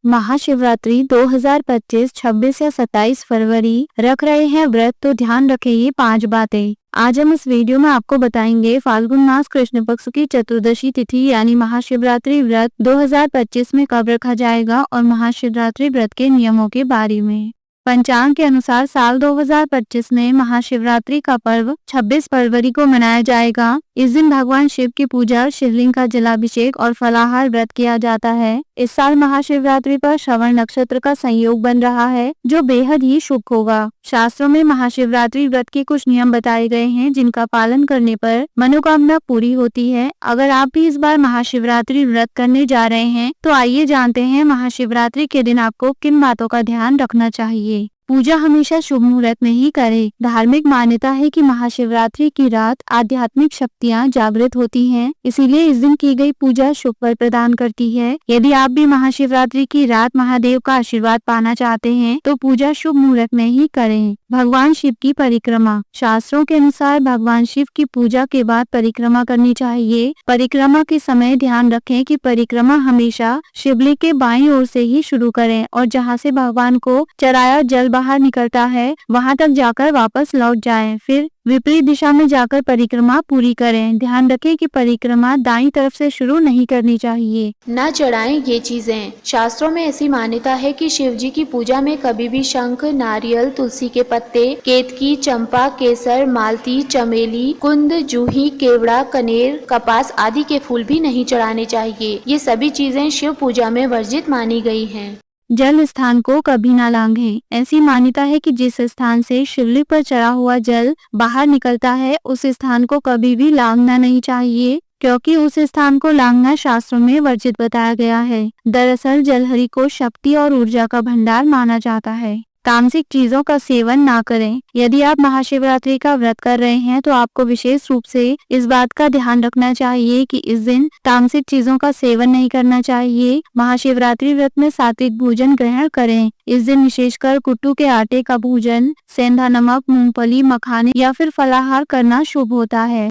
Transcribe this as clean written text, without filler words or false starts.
महाशिवरात्रि 2025 26 या 27 फरवरी रख रहे हैं व्रत तो ध्यान रखें ये 5 बातें। आज हम इस वीडियो में आपको बताएंगे फाल्गुन मास कृष्ण पक्ष की चतुर्दशी तिथि यानी महाशिवरात्रि व्रत 2025 में कब रखा जाएगा और महाशिवरात्रि व्रत के नियमों के बारे में। पंचांग के अनुसार साल 2025 में महाशिवरात्रि का पर्व 26 फरवरी को मनाया जाएगा। इस दिन भगवान शिव की पूजा, शिवलिंग का जलाभिषेक और फलाहार व्रत किया जाता है। इस साल महाशिवरात्रि पर श्रवण नक्षत्र का संयोग बन रहा है जो बेहद ही शुभ होगा। शास्त्रों में महाशिवरात्रि व्रत के कुछ नियम बताए गए हैं जिनका पालन करने पर मनोकामना पूरी होती है। अगर आप भी इस बार महाशिवरात्रि व्रत करने जा रहे हैं तो आइए जानते हैं महाशिवरात्रि के दिन आपको किन बातों का ध्यान रखना चाहिए। पूजा हमेशा शुभ मुहूर्त में ही करें। धार्मिक मान्यता है कि महाशिवरात्रि की रात आध्यात्मिक शक्तियां जागृत होती हैं, इसीलिए इस दिन की गई पूजा शुभ फल प्रदान करती है। यदि आप भी महाशिवरात्रि की रात महादेव का आशीर्वाद पाना चाहते हैं तो पूजा शुभ मुहूर्त में ही करें। भगवान शिव की परिक्रमा। शास्त्रों के अनुसार भगवान शिव की पूजा के बाद परिक्रमा करनी चाहिए। परिक्रमा के समय ध्यान रखें कि परिक्रमा हमेशा शिवलिंग के बाईं ओर से ही शुरू करें और जहां से भगवान को चढ़ाया जल बाहर निकलता है वहां तक जाकर वापस लौट जाएं। फिर विपरीत दिशा में जाकर परिक्रमा पूरी करें। ध्यान रखें कि परिक्रमा दाईं तरफ से शुरू नहीं करनी चाहिए। न चढ़ाएं ये चीजें। शास्त्रों में ऐसी मान्यता है कि शिव जी की पूजा में कभी भी शंख, नारियल, तुलसी के पत्ते, केतकी, चंपा, केसर, मालती, चमेली, कुंद, जूही, केवड़ा, कनेर, कपास आदि के फूल भी नहीं चढ़ाने चाहिए। ये सभी चीजें शिव पूजा में वर्जित मानी गई हैं। जल स्थान को कभी न लांघें। ऐसी मान्यता है कि जिस स्थान से शिवलिंग पर चढ़ा हुआ जल बाहर निकलता है उस स्थान को कभी भी लांघना नहीं चाहिए, क्योंकि उस स्थान को लांघना शास्त्रों में वर्जित बताया गया है। दरअसल जलहरी को शक्ति और ऊर्जा का भंडार माना जाता है। तामसिक चीजों का सेवन ना करें। यदि आप महाशिवरात्रि का व्रत कर रहे हैं तो आपको विशेष रूप से इस बात का ध्यान रखना चाहिए कि इस दिन तामसिक चीजों का सेवन नहीं करना चाहिए। महाशिवरात्रि व्रत में सात्विक भोजन ग्रहण करें। इस दिन विशेषकर कुट्टू के आटे का भोजन, सेंधा नमक, मूंगफली, मखाने या फिर फलाहार करना शुभ होता है।